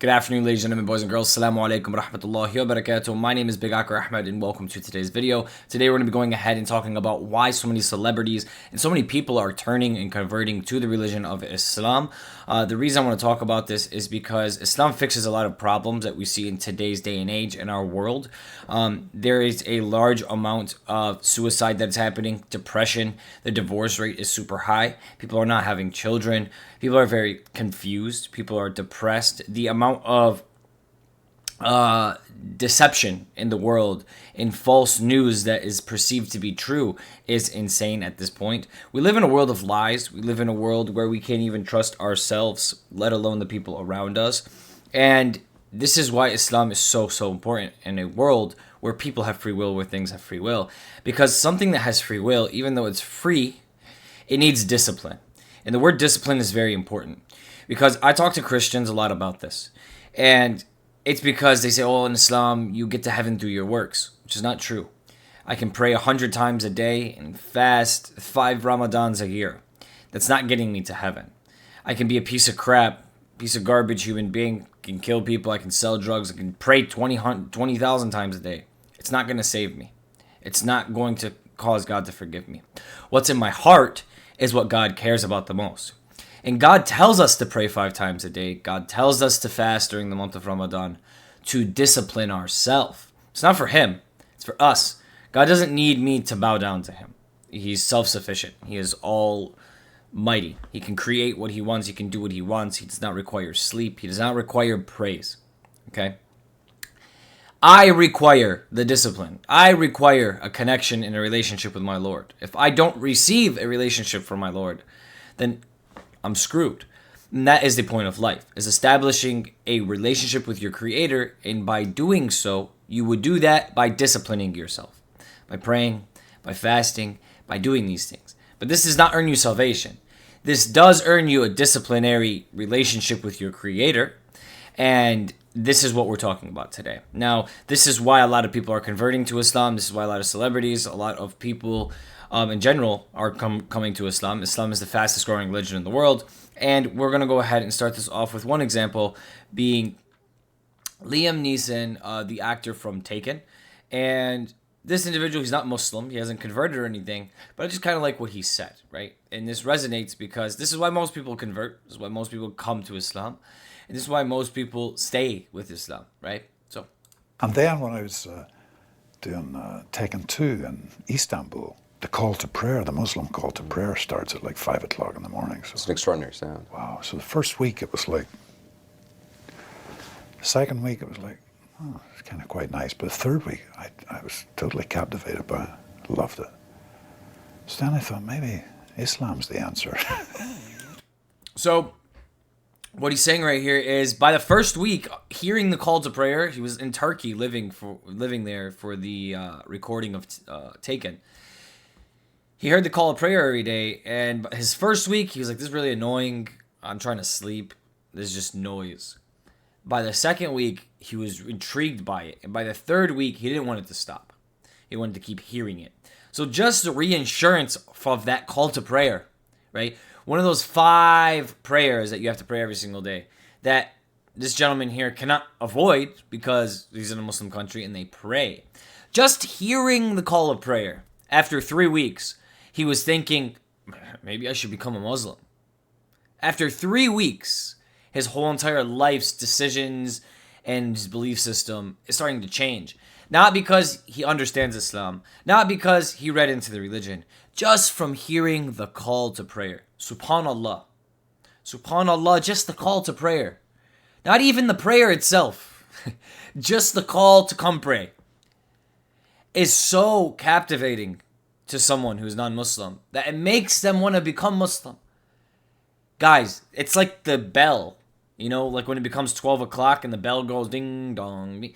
Good afternoon, ladies and gentlemen, boys and girls. Assalamu alaikum wa rahmatullahi wa barakatuh. My name is Big Akar Ahmed, and welcome to today's video. Today, we're going to be going ahead and talking about why so many celebrities and so many people are turning and converting to the religion of Islam. The reason I want to talk about this is because Islam fixes a lot of problems that we see in today's day and age in our world. There is a large amount of suicide that's happening, depression, the divorce rate is super high, people are not having children, people are very confused, people are depressed. The amount of deception in the world in false news that is perceived to be true is insane at this point. We live in a world of lies. We live in a world where we can't even trust ourselves, let alone the people around us. And this is why Islam is so important in a world where people have free will, where things have free will. Because something that has free will, even though it's free, it needs discipline. And the word discipline is very important. Because I talk to Christians a lot about this. And it's because they say, oh, in Islam, you get to heaven through your works, which is not true. I can pray 100 times a day and fast 5 Ramadans a year. That's not getting me to heaven. I can be a piece of crap, piece of garbage human being, can kill people, I can sell drugs, I can pray 20,000 times a day. It's not going to save me. It's not going to cause God to forgive me. What's in my heart is what God cares about the most. And God tells us to pray 5 times a day. God tells us to fast during the month of Ramadan to discipline ourselves. It's not for him. It's for us. God doesn't need me to bow down to him. He's self-sufficient. He is almighty. He can create what he wants. He can do what he wants. He does not require sleep. He does not require praise. Okay? I require the discipline. I require a connection in a relationship with my Lord. If I don't receive a relationship from my Lord, then I'm screwed. And that is the point of life, is establishing a relationship with your Creator. And by doing so, you would do that by disciplining yourself, by praying, by fasting, by doing these things. But this does not earn you salvation. This does earn you a disciplinary relationship with your Creator. And this is what we're talking about today. Now, this is why a lot of people are converting to Islam. This is why a lot of celebrities, a lot of people in general are coming to Islam. Islam is the fastest growing religion in the world. And we're going to go ahead and start this off with one example being Liam Neeson, the actor from Taken. And this individual, he's not Muslim. He hasn't converted or anything. But I just kind of like what he said, right? And this resonates because this is why most people convert. This is why most people come to Islam. And this is why most people stay with Islam, right? So, and then when I was doing Taken 2 in Istanbul, the call to prayer, the Muslim call to prayer starts at like 5 o'clock in the morning. So it's an extraordinary sound. Wow. So the first week it was like, the second week it was like, oh, it's kind of quite nice. But the third week, I was totally captivated by it. Loved it. So then I thought maybe Islam's the answer. So what he's saying right here is by the first week, hearing the call to prayer, he was in Turkey living there for the recording of Taken. He heard the call of prayer every day, and his first week, he was like, this is really annoying. I'm trying to sleep. There's just noise. By the second week, he was intrigued by it. And by the third week, he didn't want it to stop. He wanted to keep hearing it. So just the reinsurance of that call to prayer, right? One of those 5 prayers that you have to pray every single day that this gentleman here cannot avoid because he's in a Muslim country and they pray. Just hearing the call of prayer after 3 weeks, he was thinking, maybe I should become a Muslim. After 3 weeks, his whole entire life's decisions and his belief system is starting to change. Not because he understands Islam, not because he read into the religion, just from hearing the call to prayer. Subhanallah. Subhanallah, just the call to prayer. Not even the prayer itself. Just the call to come pray is so captivating to someone who's non-Muslim that it makes them want to become Muslim. Guys, it's like the bell. You know, like when it becomes 12 o'clock and the bell goes ding dong. Ding.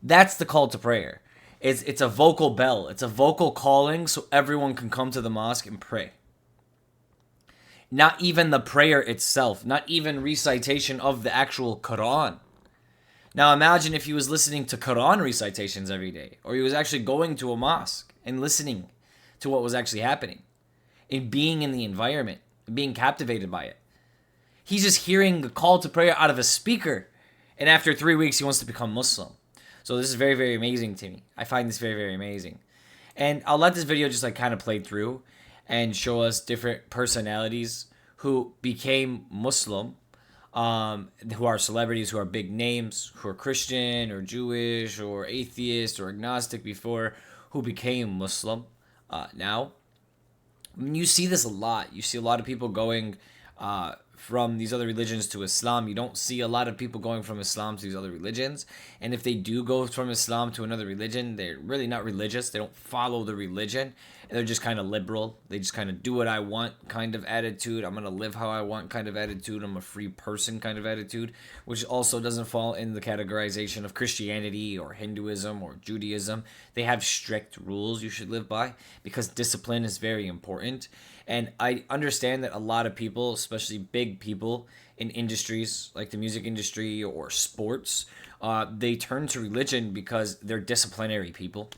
That's the call to prayer. It's a vocal bell. It's a vocal calling so everyone can come to the mosque and pray. Not even the prayer itself. Not even recitation of the actual Quran. Now imagine if he was listening to Quran recitations every day. Or he was actually going to a mosque and listening to what was actually happening. And being in the environment. And being captivated by it. He's just hearing the call to prayer out of a speaker. And after 3 weeks, he wants to become Muslim. So this is very, very amazing to me. I find this very, very amazing. And I'll let this video just like kind of play through and show us different personalities who became Muslim, who are celebrities, who are big names, who are Christian or Jewish or atheist or agnostic before, who became Muslim now. I mean, you see this a lot. You see a lot of people going from these other religions to Islam. You don't see a lot of people going from Islam to these other religions. And if they do go from Islam to another religion, they're really not religious. They don't follow the religion. And they're just kind of liberal. They just kind of do what I want kind of attitude. I'm going to live how I want kind of attitude. I'm a free person kind of attitude, which also doesn't fall in the categorization of Christianity or Hinduism or Judaism. They have strict rules you should live by because discipline is very important. And I understand that a lot of people, especially big people in industries like the music industry or sports, they turn to religion because they're disciplinary people.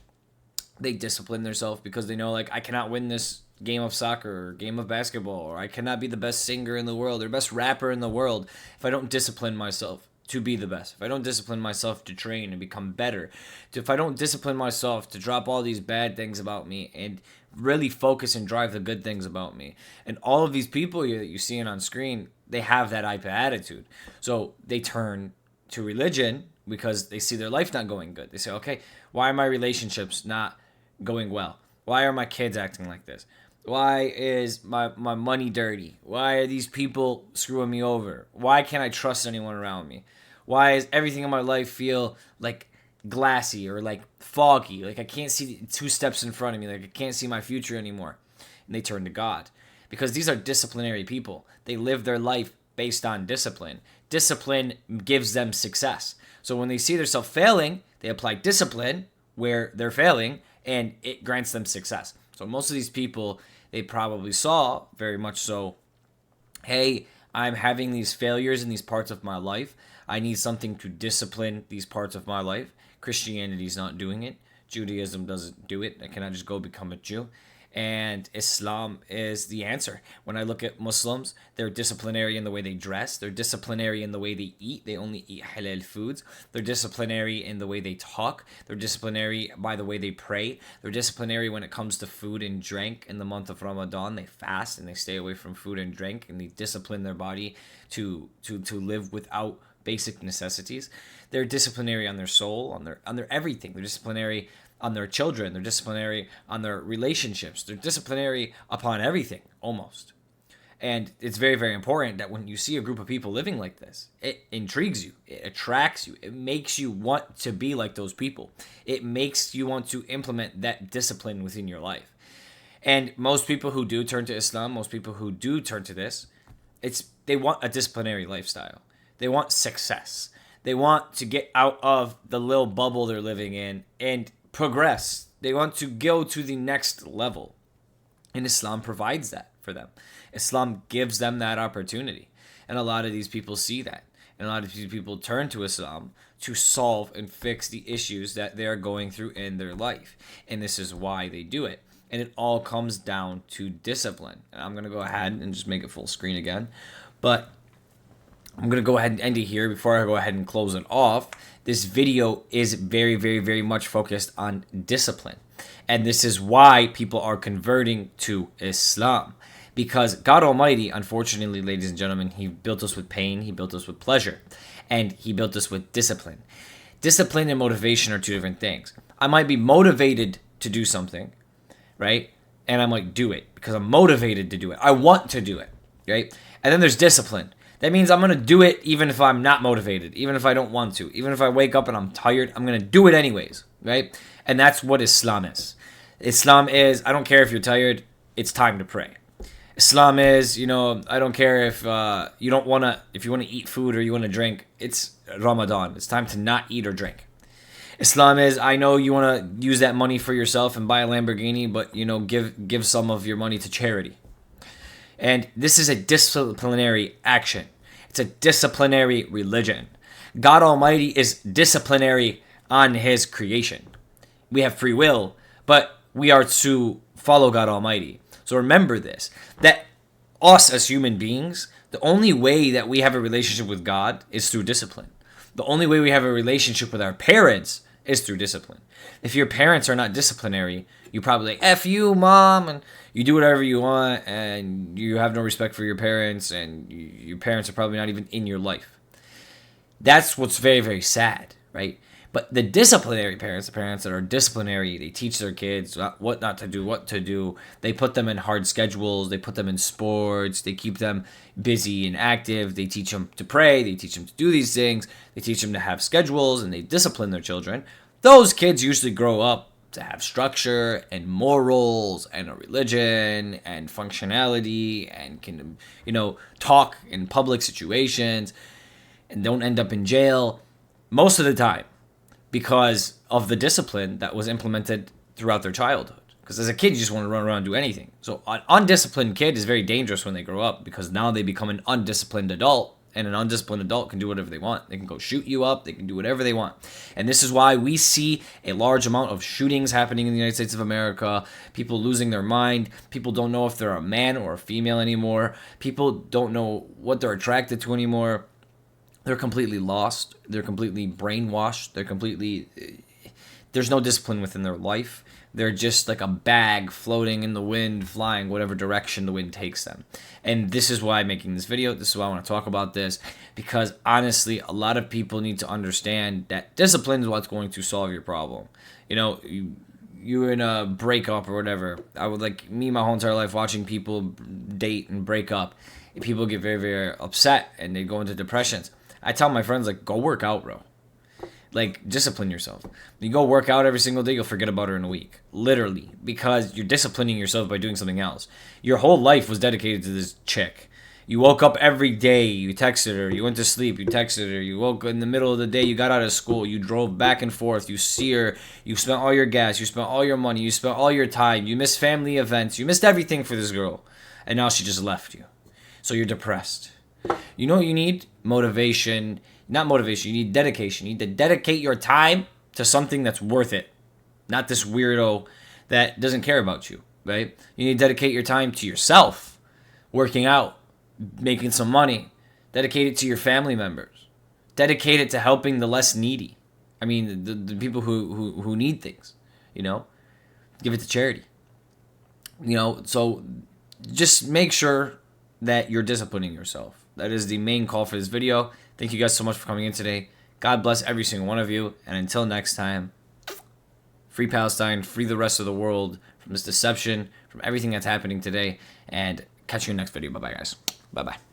They discipline themselves because they know, like, I cannot win this game of soccer or game of basketball, or I cannot be the best singer in the world or best rapper in the world if I don't discipline myself to be the best. If I don't discipline myself to train and become better. If I don't discipline myself to drop all these bad things about me and really focus and drive the good things about me. And all of these people that you see on screen, they have that type of attitude. So they turn to religion because they see their life not going good. They say, okay, why are my relationships not going well? Why are my kids acting like this? Why is my money dirty? Why are these people screwing me over? Why can't I trust anyone around me? Why is everything in my life feel like glassy or like foggy? Like I can't see 2 steps in front of me. Like I can't see my future anymore. And they turn to God because these are disciplinary people. They live their life based on discipline. Discipline gives them success. So when they see themselves failing, they apply discipline where they're failing, and it grants them success. So most of these people, they probably saw, very much so, hey, I'm having these failures in these parts of my life. I need something to discipline these parts of my life. Christianity's not doing it. Judaism doesn't do it. I cannot just go become a Jew. And Islam is the answer. When I look at Muslims, they're disciplinary in the way they dress. They're disciplinary in the way they eat. They only eat halal foods. They're disciplinary in the way they talk. They're disciplinary by the way they pray. They're disciplinary when it comes to food and drink. In the month of Ramadan, they fast and they stay away from food and drink, and they discipline their body to live without basic necessities. They're disciplinary on their soul, on their everything. They're disciplinary on their children. They're disciplinary on their relationships. They're disciplinary upon everything, almost. And it's very, very important that when you see a group of people living like this, it intrigues you. It attracts you. It makes you want to be like those people. It makes you want to implement that discipline within your life. And most people who do turn to Islam, most people who do turn to this, they want a disciplinary lifestyle. They want success. They want to get out of the little bubble they're living in and progress. They want to go to the next level. And Islam provides that for them. Islam gives them that opportunity. And a lot of these people see that. And a lot of these people turn to Islam to solve and fix the issues that they're going through in their life. And this is why they do it. And it all comes down to discipline. And I'm going to go ahead and just make it full screen again. But I'm going to go ahead and end it here before I go ahead and close it off. This video is very, very, very much focused on discipline. And this is why people are converting to Islam. Because God Almighty, unfortunately, ladies and gentlemen, He built us with pain, He built us with pleasure, and He built us with discipline. Discipline and motivation are 2 different things. I might be motivated to do something, right? And I might do it because I'm motivated to do it. I want to do it, right? And then there's discipline. That means I'm going to do it even if I'm not motivated, even if I don't want to. Even if I wake up and I'm tired, I'm going to do it anyways, right? And that's what Islam is. Islam is, I don't care if you're tired, it's time to pray. Islam is, I don't care if you want to eat food or you want to drink, it's Ramadan. It's time to not eat or drink. Islam is, I know you want to use that money for yourself and buy a Lamborghini, but, give some of your money to charity. And this is a disciplinary action. It's a disciplinary religion. God Almighty is disciplinary on His creation. We have free will, but we are to follow God Almighty. So remember this, that us as human beings, the only way that we have a relationship with God is through discipline. The only way we have a relationship with our parents is through discipline. If your parents are not disciplinary, you probably like, F you, mom, and you do whatever you want, and you have no respect for your parents, and your parents are probably not even in your life. That's what's very, very sad, right? But the disciplinary parents, the parents that are disciplinary, they teach their kids what not to do, what to do. They put them in hard schedules. They put them in sports. They keep them busy and active. They teach them to pray. They teach them to do these things. They teach them to have schedules, and they discipline their children. Those kids usually grow up to have structure and morals and a religion and functionality and can, talk in public situations and don't end up in jail most of the time, because of the discipline that was implemented throughout their childhood. Because as a kid, you just want to run around and do anything. So an undisciplined kid is very dangerous when they grow up, because now they become an undisciplined adult, and an undisciplined adult can do whatever they want. They can go shoot you up. They can do whatever they want. And this is why we see a large amount of shootings happening in the United States of America, people losing their mind. People don't know if they're a man or a female anymore. People don't know what they're attracted to anymore. They're completely lost. They're completely brainwashed. There's no discipline within their life. They're just like a bag floating in the wind, flying whatever direction the wind takes them. And this is why I'm making this video. This is why I want to talk about this, because honestly, a lot of people need to understand that discipline is what's going to solve your problem. You're in a breakup or whatever. I would my whole entire life watching people date and break up. People get very, very upset and they go into depressions. I tell my friends, go work out, bro. Discipline yourself. You go work out every single day, you'll forget about her in a week. Literally. Because you're disciplining yourself by doing something else. Your whole life was dedicated to this chick. You woke up every day, you texted her, you went to sleep, you texted her, you woke in the middle of the day, you got out of school, you drove back and forth, you see her, you spent all your gas, you spent all your money, you spent all your time, you missed family events, you missed everything for this girl. And now she just left you. So you're depressed. You know what you need? Motivation. Not motivation, you need dedication. You need to dedicate your time to something that's worth it. Not this weirdo that doesn't care about you, right? You need to dedicate your time to yourself, working out, making some money. Dedicate it to your family members. Dedicate it to helping the less needy. I mean, the people who need things, Give it to charity. So just make sure that you're disciplining yourself. That is the main call for this video. Thank you guys so much for coming in today. God bless every single one of you. And until next time, free Palestine, free the rest of the world from this deception, from everything that's happening today. And catch you in the next video. Bye-bye, guys. Bye-bye.